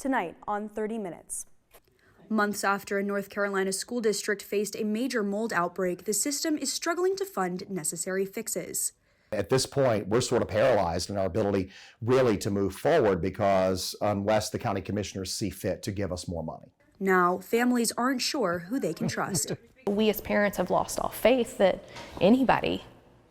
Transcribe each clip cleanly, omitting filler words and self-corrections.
tonight on 30 Minutes. Months after a North Carolina school district faced a major mold outbreak, the system is struggling to fund necessary fixes. At this point, we're sort of paralyzed in our ability really to move forward because unless the county commissioners see fit to give us more money. Now, families aren't sure who they can trust. We as parents have lost all faith that anybody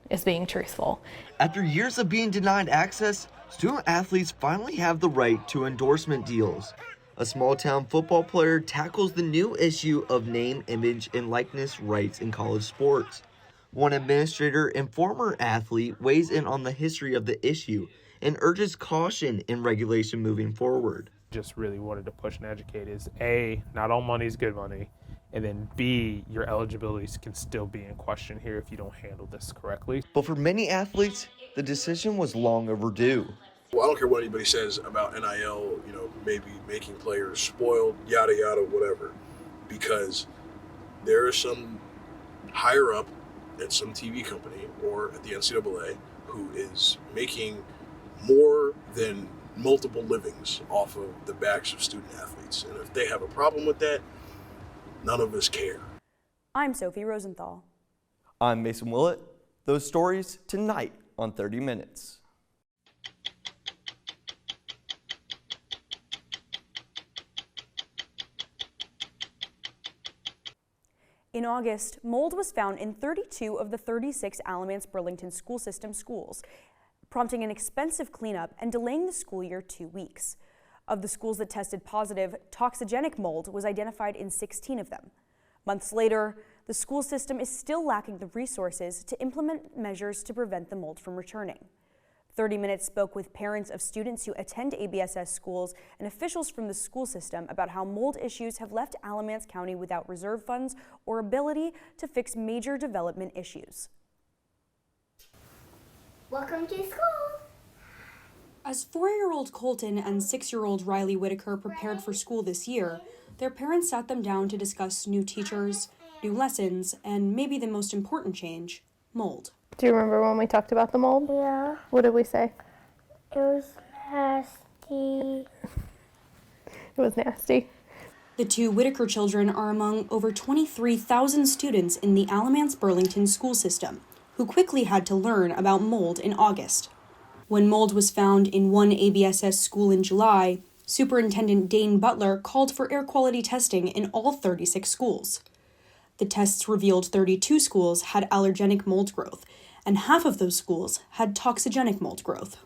is being truthful. After years of being denied access, student athletes finally have the right to endorsement deals. A small-town football player tackles the new issue of name, image, and likeness rights in college sports. One administrator and former athlete weighs in on the history of the issue and urges caution in regulation moving forward. Just really wanted to push and educate is A, not all money is good money, and then B, your eligibilities can still be in question here if you don't handle this correctly. But for many athletes, the decision was long overdue. Well, I don't care what anybody says about NIL, maybe making players spoiled, yada, yada, whatever, because there is some higher up at some TV company or at the NCAA who is making more than multiple livings off of the backs of student athletes. And if they have a problem with that, none of us care. I'm Sophie Rosenthal. I'm Mason Willett. Those stories tonight on 30 Minutes. In August, mold was found in 32 of the 36 Alamance-Burlington school system schools, prompting an expensive cleanup and delaying the school year 2 weeks. Of the schools that tested positive, toxigenic mold was identified in 16 of them. Months later, the school system is still lacking the resources to implement measures to prevent the mold from returning. 30 Minutes spoke with parents of students who attend ABSS schools and officials from the school system about how mold issues have left Alamance County without reserve funds or ability to fix major development issues. Welcome to school! As 4-year-old Colton and 6-year-old Riley Whitaker prepared for school this year, their parents sat them down to discuss new teachers, new lessons, and maybe the most important change, mold. Do you remember when we talked about the mold? Yeah. What did we say? It was nasty. It was nasty. The two Whitaker children are among over 23,000 students in the Alamance-Burlington school system, who quickly had to learn about mold in August. When mold was found in one ABSS school in July, Superintendent Dane Butler called for air quality testing in all 36 schools. The tests revealed 32 schools had allergenic mold growth, and half of those schools had toxigenic mold growth.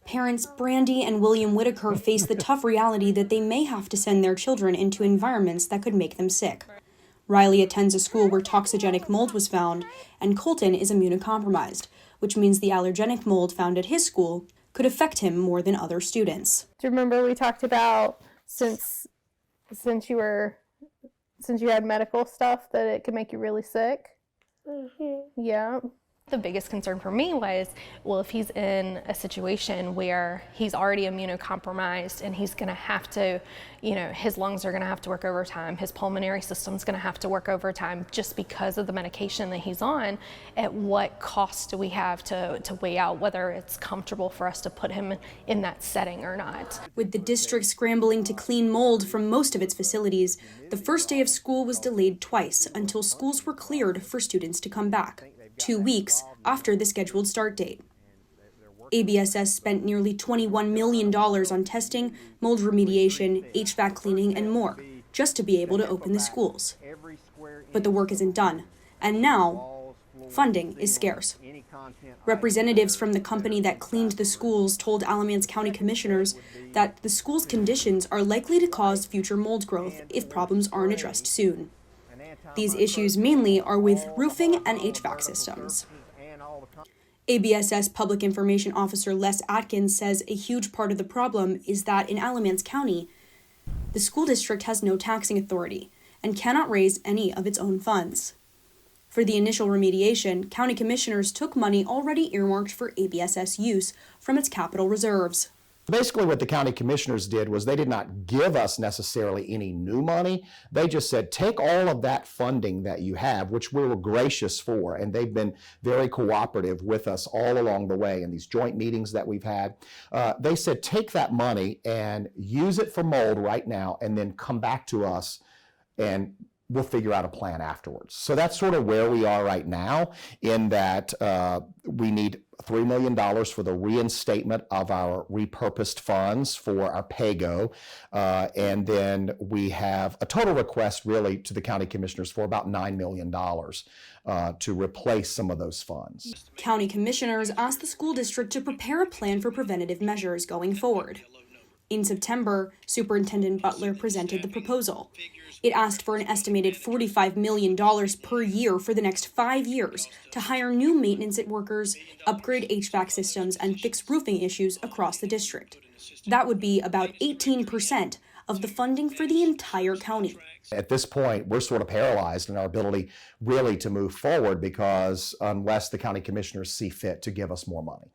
Parents Brandy and William Whitaker face the tough reality that they may have to send their children into environments that could make them sick. Riley attends a school where toxigenic mold was found, and Colton is immunocompromised, which means the allergenic mold found at his school could affect him more than other students. Do you remember we talked about since you had medical stuff that it could make you really sick? Mm-hmm. Yeah. The biggest concern for me was, well, if he's in a situation where he's already immunocompromised and he's going to have to, his lungs are going to have to work overtime, his pulmonary system's going to have to work overtime just because of the medication that he's on, at what cost do we have to weigh out whether it's comfortable for us to put him in that setting or not? With the district scrambling to clean mold from most of its facilities, the first day of school was delayed twice until schools were cleared for students to come back, 2 weeks after the scheduled start date. ABSS spent nearly $21 million on testing, mold remediation, HVAC cleaning, and more, just to be able to open the schools. But the work isn't done, and now funding is scarce. Representatives from the company that cleaned the schools told Alamance County commissioners that the school's conditions are likely to cause future mold growth if problems aren't addressed soon. These issues mainly are with roofing and HVAC systems. ABSS Public Information Officer Les Atkins says a huge part of the problem is that in Alamance County, the school district has no taxing authority and cannot raise any of its own funds. For the initial remediation, county commissioners took money already earmarked for ABSS use from its capital reserves. Basically, what the county commissioners did was they did not give us necessarily any new money. They just said, take all of that funding that you have, which we were gracious for, and they've been very cooperative with us all along the way in these joint meetings that we've had. They said, take that money and use it for mold right now, and then come back to us and we'll figure out a plan afterwards. So that's sort of where we are right now, in that we need $3 million for the reinstatement of our repurposed funds for our PAYGO. And then we have a total request really to the county commissioners for about $9 million to replace some of those funds. County commissioners asked the school district to prepare a plan for preventative measures going forward. In September, Superintendent Butler presented the proposal. It asked for an estimated $45 million per year for the next 5 years to hire new maintenance workers, upgrade HVAC systems, and fix roofing issues across the district. That would be about 18% of the funding for the entire county. At this point, we're sort of paralyzed in our ability really to move forward, because unless the county commissioners see fit to give us more money.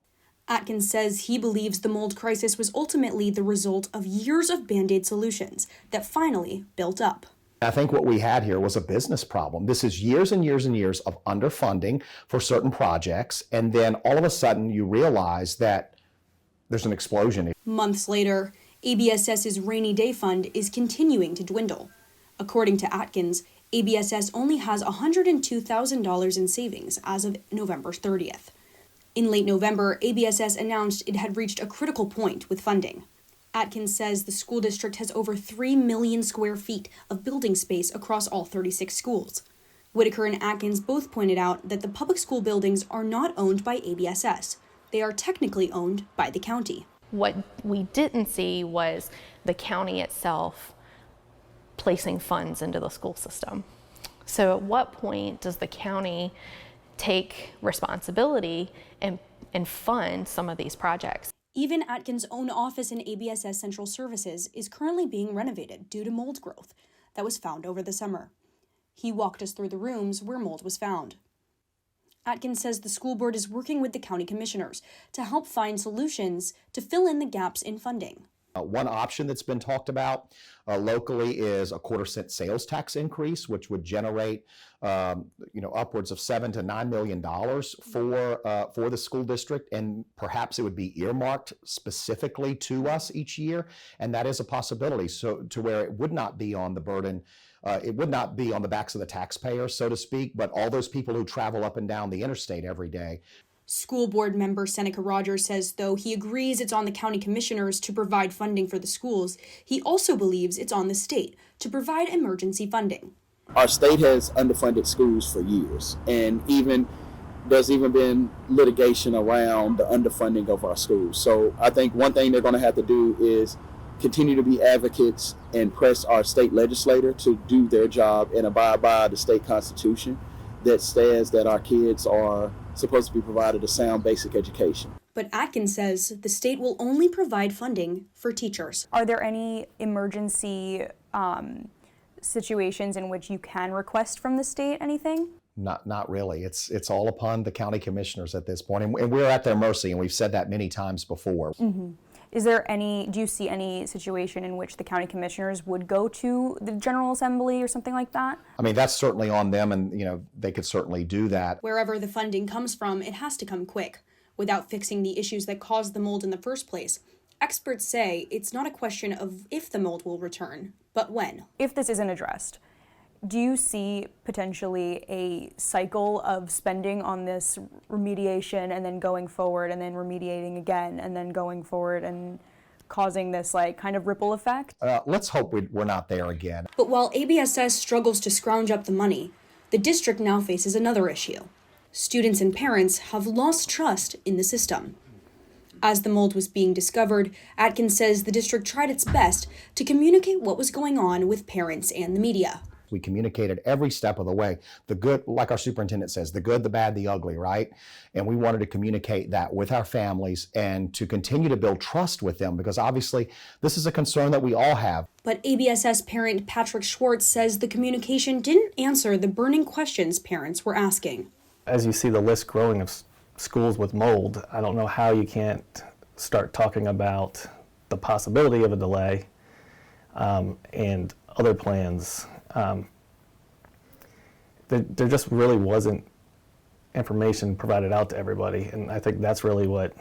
Atkins says he believes the mold crisis was ultimately the result of years of Band-Aid solutions that finally built up. I think what we had here was a business problem. This is years and years and years of underfunding for certain projects, and then all of a sudden you realize that there's an explosion. Months later, ABSS's rainy day fund is continuing to dwindle. According to Atkins, ABSS only has $102,000 in savings as of November 30th. In late November, ABSS announced it had reached a critical point with funding. Atkins says the school district has over 3 million square feet of building space across all 36 schools. Whitaker and Atkins both pointed out that the public school buildings are not owned by ABSS. They are technically owned by the county. What we didn't see was the county itself placing funds into the school system. So at what point does the county take responsibility and fund some of these projects? Even Atkins' own office in ABSS Central Services is currently being renovated due to mold growth that was found over the summer. He walked us through the rooms where mold was found. Atkins says the school board is working with the county commissioners to help find solutions to fill in the gaps in funding. One option that's been talked about locally is a quarter-cent sales tax increase, which would generate, upwards of $7 to $9 million for the school district, and perhaps it would be earmarked specifically to us each year, and that is a possibility. So to where it would not be on the burden, it would not be on the backs of the taxpayer, so to speak, but all those people who travel up and down the interstate every day. School board member Seneca Rogers says though he agrees it's on the county commissioners to provide funding for the schools, he also believes it's on the state to provide emergency funding. Our state has underfunded schools for years, and there's even been litigation around the underfunding of our schools. So I think one thing they're going to have to do is continue to be advocates and press our state legislator to do their job and abide by the state constitution that says that our kids are supposed to be provided a sound basic education. But Atkins says the state will only provide funding for teachers. Are there any emergency situations in which you can request from the state anything? Not really. It's all upon the county commissioners at this point, and we're at their mercy, and we've said that many times before. Mm-hmm. Do you see any situation in which the county commissioners would go to the General Assembly or something like that? I mean, that's certainly on them, and they could certainly do that. Wherever the funding comes from, it has to come quick, without fixing the issues that caused the mold in the first place. Experts say it's not a question of if the mold will return, but when. If this isn't addressed, do you see potentially a cycle of spending on this remediation and then going forward and then remediating again and then going forward and causing this kind of ripple effect? Let's hope we're not there again. But while ABSS struggles to scrounge up the money, the district now faces another issue. Students and parents have lost trust in the system. As the mold was being discovered, Atkins says the district tried its best to communicate what was going on with parents and the media. We communicated every step of the way, the good, like our superintendent says, the good, the bad, the ugly, right? And we wanted to communicate that with our families and to continue to build trust with them, because obviously this is a concern that we all have. But ABSS parent Patrick Schwartz says the communication didn't answer the burning questions parents were asking. As you see the list growing of schools with mold, I don't know how you can't start talking about the possibility of a delay and other plans, there just really wasn't information provided out to everybody, and I think that's really what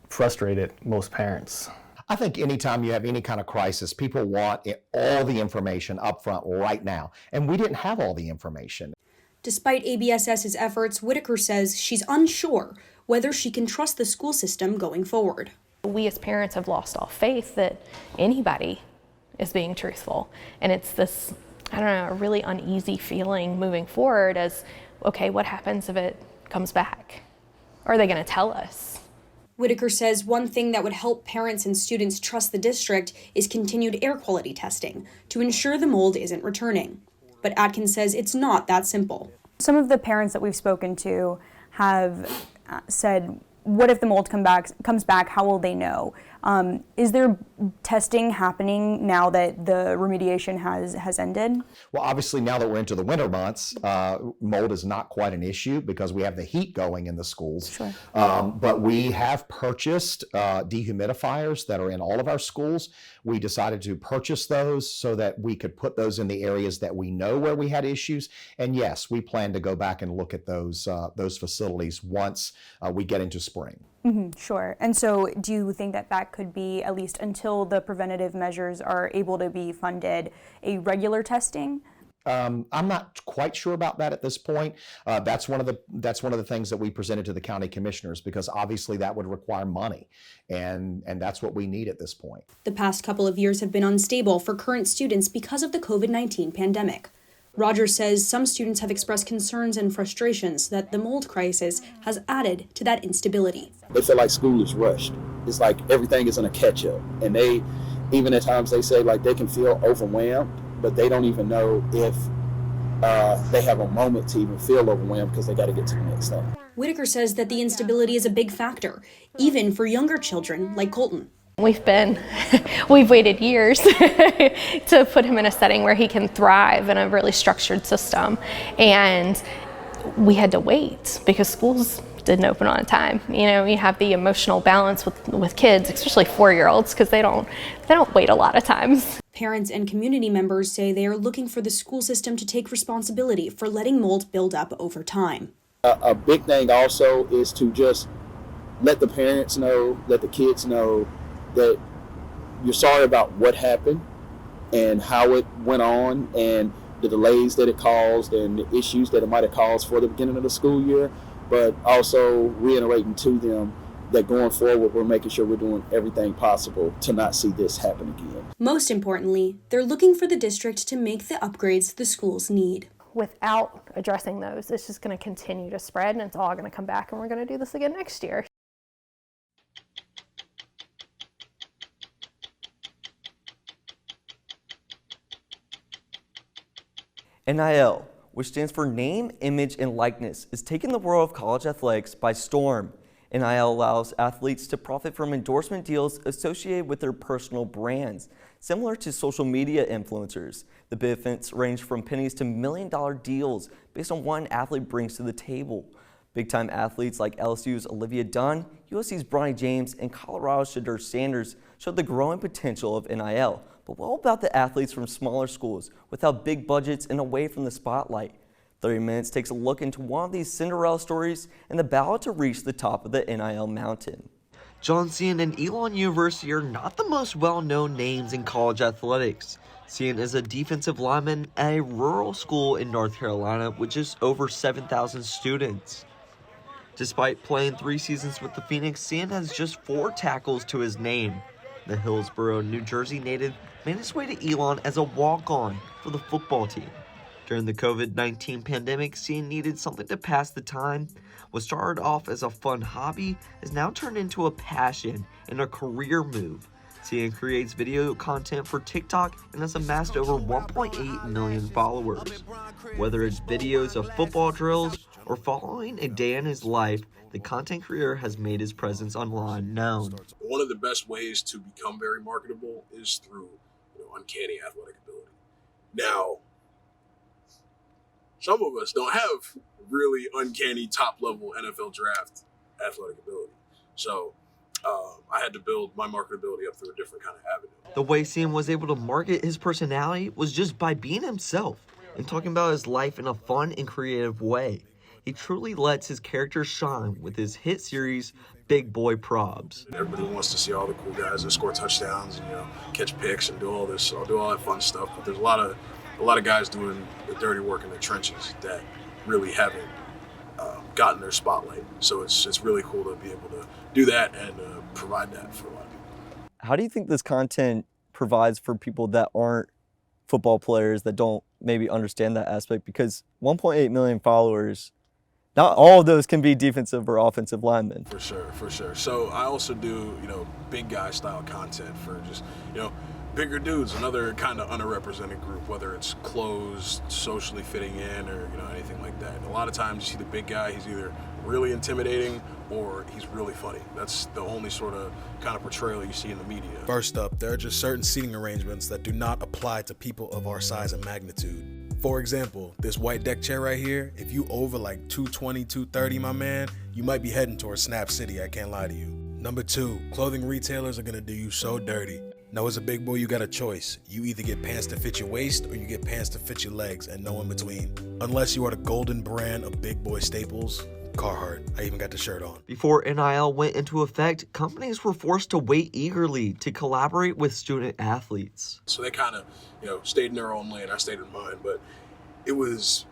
frustrated most parents. I think anytime you have any kind of crisis, people want all the information up front right now, and we didn't have all the information. Despite ABSS's efforts, Whitaker says she's unsure whether she can trust the school system going forward. We as parents have lost all faith that anybody is being truthful, and it's this, I don't know, a really uneasy feeling moving forward as, okay, what happens if it comes back? Are they going to tell us? Whitaker says one thing that would help parents and students trust the district is continued air quality testing to ensure the mold isn't returning. But Atkins says it's not that simple. Some of the parents that we've spoken to have said, what if the mold comes back? How will they know? Is there testing happening now that the remediation has ended? Well, obviously, now that we're into the winter months, mold is not quite an issue because we have the heat going in the schools. Sure. But we have purchased dehumidifiers that are in all of our schools. We decided to purchase those so that we could put those in the areas that we know where we had issues. And yes, we plan to go back and look at those facilities once we get into spring. Mm-hmm, sure. And so do you think that that could be, at least until the preventative measures are able to be funded, a regular testing? I'm not quite sure about that at this point. That's one of the things that we presented to the county commissioners, because obviously that would require money, and that's what we need at this point. The past couple of years have been unstable for current students because of the COVID-19 pandemic. Rogers says some students have expressed concerns and frustrations that the mold crisis has added to that instability. They feel like school is rushed. It's like everything is in a catch-up. And they, even at times they say like they can feel overwhelmed, but they don't even know if they have a moment to even feel overwhelmed because they got to get to the next thing. Whitaker says that the instability is a big factor, even for younger children like Colton. We've waited years to put him in a setting where he can thrive in a really structured system. And we had to wait because schools didn't open on time. You know, you have the emotional balance with kids, especially 4-year-olds, because they don't wait a lot of times. Parents and community members say they are looking for the school system to take responsibility for letting mold build up over time. A big thing also is to just let the parents know, let the kids know that you're sorry about what happened and how it went on and the delays that it caused and the issues that it might have caused for the beginning of the school year, but also reiterating to them that going forward, we're making sure we're doing everything possible to not see this happen again. Most importantly, they're looking for the district to make the upgrades the schools need. Without addressing those, it's just going to continue to spread, and it's all going to come back, and we're going to do this again next year. NIL, which stands for Name, Image, and Likeness, is taking the world of college athletics by storm. NIL allows athletes to profit from endorsement deals associated with their personal brands, similar to social media influencers. The benefits range from pennies to million-dollar deals based on what an athlete brings to the table. Big-time athletes like LSU's Olivia Dunn, USC's Bronny James, and Colorado's Shedeur Sanders showed the growing potential of NIL. But what about the athletes from smaller schools without big budgets and away from the spotlight? 30 Minutes takes a look into one of these Cinderella stories and the battle to reach the top of the NIL mountain. John Cian and Elon University are not the most well-known names in college athletics. Cian is a defensive lineman at a rural school in North Carolina with just over 7,000 students. Despite playing 3 seasons with the Phoenix, Cian has just 4 tackles to his name. The Hillsborough, New Jersey native made his way to Elon as a walk-on for the football team. During the COVID-19 pandemic, Cian needed something to pass the time. What started off as a fun hobby has now turned into a passion and a career move. Cian creates video content for TikTok and has amassed over 1.8 million followers. Whether it's videos of football drills or following a day in his life, the content creator has made his presence online known. One of the best ways to become very marketable is through uncanny athletic ability. Now, some of us don't have really uncanny top-level NFL draft athletic ability. So I had to build my marketability up through a different kind of avenue. The way Cian was able to market his personality was just by being himself and talking about his life in a fun and creative way. He truly lets his character shine with his hit series, Big Boy Probs. Everybody wants to see all the cool guys that score touchdowns and catch picks and do all this, do all that fun stuff. But there's a lot of guys doing the dirty work in the trenches that really haven't gotten their spotlight. So it's really cool to be able to do that and provide that for a lot of people. How do you think this content provides for people that aren't football players, that don't maybe understand that aspect? Because 1.8 million followers, not all of those can be defensive or offensive linemen. For sure. So I also do, big guy style content for just, bigger dudes, another kind of underrepresented group, whether it's closed, socially fitting in, or anything like that. A lot of times you see the big guy, he's either really intimidating or he's really funny. That's the only sort of kind of portrayal you see in the media. First up, there are just certain seating arrangements that do not apply to people of our size and magnitude. For example, this white deck chair right here, if you over like 220, 230, my man, you might be heading towards Snap City, I can't lie to you. Number 2, clothing retailers are gonna do you so dirty. Now, as a big boy, you got a choice. You either get pants to fit your waist or you get pants to fit your legs and no in between. Unless you are the golden brand of big boy staples, Carhartt. I even got the shirt on. Before NIL went into effect, companies were forced to wait eagerly to collaborate with student athletes. So they kind of, stayed in their own lane. I stayed in mine, but it was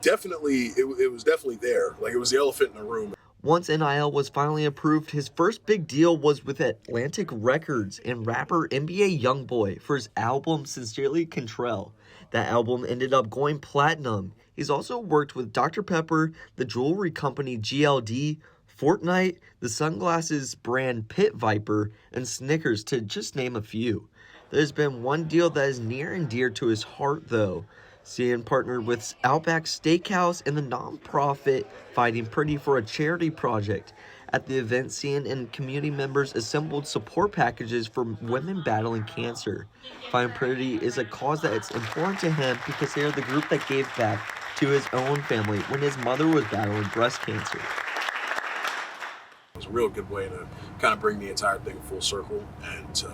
definitely there. Like, it was the elephant in the room. Once NIL was finally approved, his first big deal was with Atlantic Records and rapper NBA Youngboy for his album Sincerely Contrell. That album ended up going platinum. He's also worked with Dr. Pepper, the jewelry company GLD, Fortnite, the sunglasses brand Pit Viper, and Snickers, to just name a few. There's been one deal that is near and dear to his heart, though. Cian partnered with Outback Steakhouse and the nonprofit Fighting Pretty for a charity project. At the event, Cian and community members assembled support packages for women battling cancer. Fighting Pretty is a cause that is important to him because they are the group that gave back to his own family when his mother was battling breast cancer. It was a real good way to kind of bring the entire thing full circle and to,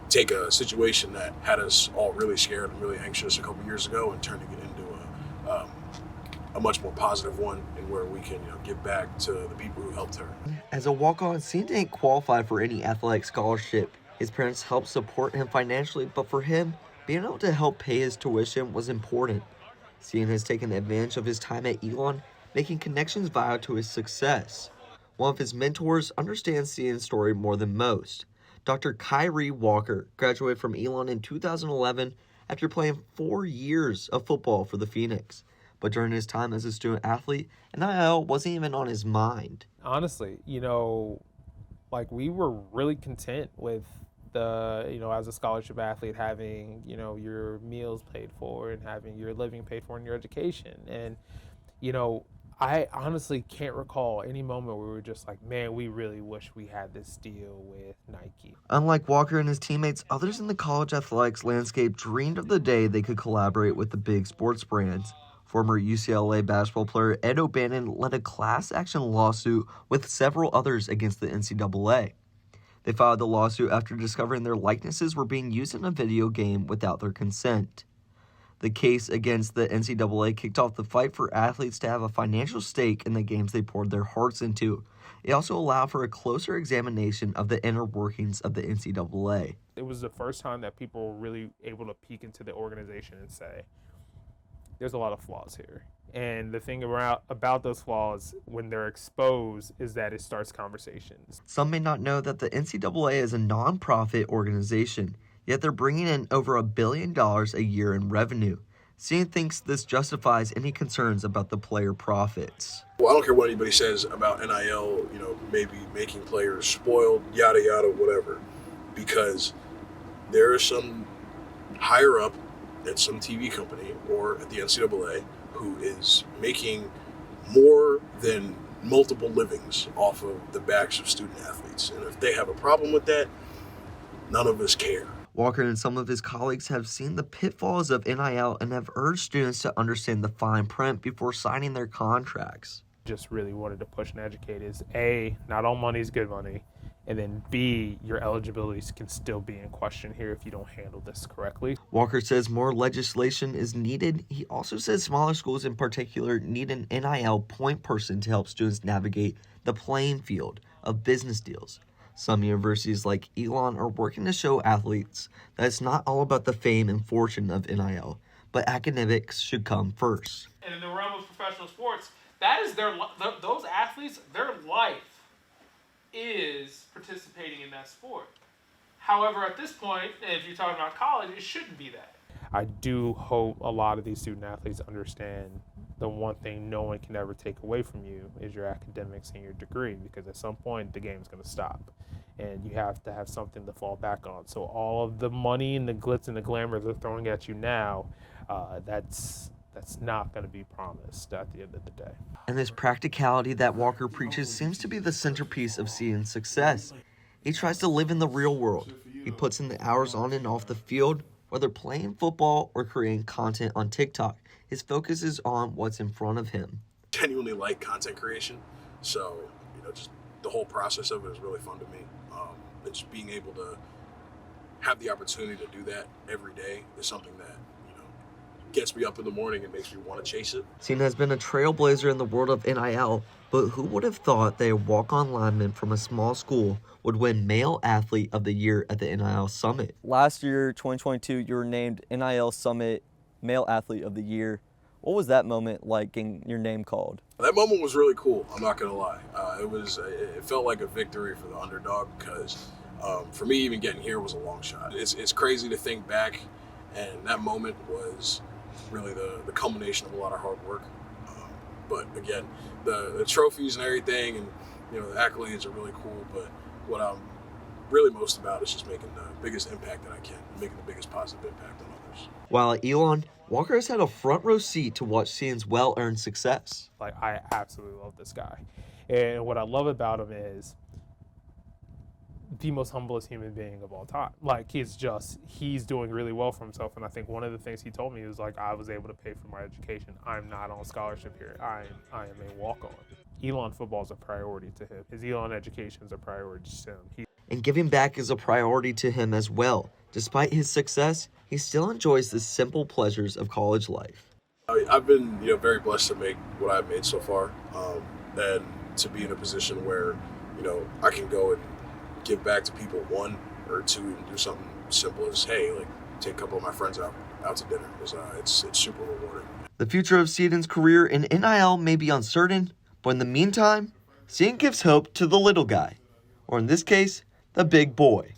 take a situation that had us all really scared and really anxious a couple years ago and turning it into a much more positive one, and where we can give back to the people who helped her. As a walk-on, Cian didn't qualify for any athletic scholarship. His parents helped support him financially, but for him, being able to help pay his tuition was important. Cian has taken advantage of his time at Elon, making connections vital to his success. One of his mentors understands Cian's story more than most. Dr. Kyrie Walker graduated from Elon in 2011 after playing 4 years of football for the Phoenix. But during his time as a student athlete, NIL wasn't even on his mind. Honestly, we were really content with as a scholarship athlete, having, your meals paid for and having your living paid for and your education. And, I honestly can't recall any moment where we were just like, man, we really wish we had this deal with Nike. Unlike Walker and his teammates, others in the college athletics landscape dreamed of the day they could collaborate with the big sports brands. Former UCLA basketball player Ed O'Bannon led a class action lawsuit with several others against the NCAA. They filed the lawsuit after discovering their likenesses were being used in a video game without their consent. The case against the NCAA kicked off the fight for athletes to have a financial stake in the games they poured their hearts into. It also allowed for a closer examination of the inner workings of the NCAA. It was the first time that people were really able to peek into the organization and say, there's a lot of flaws here. And the thing about those flaws, when they're exposed, is that it starts conversations. Some may not know that the NCAA is a nonprofit organization, yet they're bringing in over $1 billion a year in revenue. Cian thinks this justifies any concerns about the player profits. Well, I don't care what anybody says about NIL, maybe making players spoiled, yada, yada, whatever, because there is some higher up at some TV company or at the NCAA who is making more than multiple livings off of the backs of student athletes. And if they have a problem with that, none of us care. Walker and some of his colleagues have seen the pitfalls of NIL and have urged students to understand the fine print before signing their contracts. Just really wanted to push and educate is A, not all money is good money, And then B, your eligibilities can still be in question here if you don't handle this correctly. Walker says more legislation is needed. He also says smaller schools in particular need an NIL point person to help students navigate the playing field of business deals. Some universities like Elon are working to show athletes that it's not all about the fame and fortune of NIL, but academics should come first. And in the realm of professional sports, that is those athletes, their life is participating in that sport. However, at this point, if you're talking about college, it shouldn't be that. I do hope a lot of these student athletes understand the one thing no one can ever take away from you is your academics and your degree, because at some point the game's going to stop and you have to have something to fall back on. So all of the money and the glitz and the glamour they're throwing at you now, that's not going to be promised at the end of the day. And this practicality that Walker preaches seems to be the centerpiece of Seaton's success. He tries to live in the real world. He puts in the hours on and off the field, whether playing football or creating content on TikTok. His focus is on what's in front of him. Genuinely like content creation, so just the whole process of it is really fun to me. And just being able to have the opportunity to do that every day is something that gets me up in the morning and makes me want to chase it. Seaton has been a trailblazer in the world of NIL, but who would have thought that a walk-on lineman from a small school would win Male Athlete of the Year at the NIL Summit? Last year, 2022, you were named NIL Summit Male Athlete of the Year. What was that moment like getting your name called? That moment was really cool, I'm not gonna lie. It felt like a victory for the underdog, because for me, even getting here was a long shot. It's crazy to think back, and that moment was really the culmination of a lot of hard work. But again, the trophies and everything, and the accolades are really cool, but what I'm really most about is just making the biggest impact that I can, making the biggest positive impact on others. While at Elon, Walker has had a front row seat to watch Seaton's well-earned success. Like, I absolutely love this guy. And what I love about him is the most humblest human being of all time. Like, he's doing really well for himself. And I think one of the things he told me was, like, I was able to pay for my education. I'm not on scholarship here. I am a walk-on. Elon football is a priority to him. His Elon education is a priority to him. And giving back is a priority to him as well. Despite his success, he still enjoys the simple pleasures of college life. I've been very blessed to make what I've made so far, and to be in a position where I can go and give back to people, one, or two, and do something simple as, hey, like, take a couple of my friends out to dinner. It's super rewarding. The future of Seaton's career in NIL may be uncertain, but in the meantime, Seaton gives hope to the little guy, or in this case, the big boy.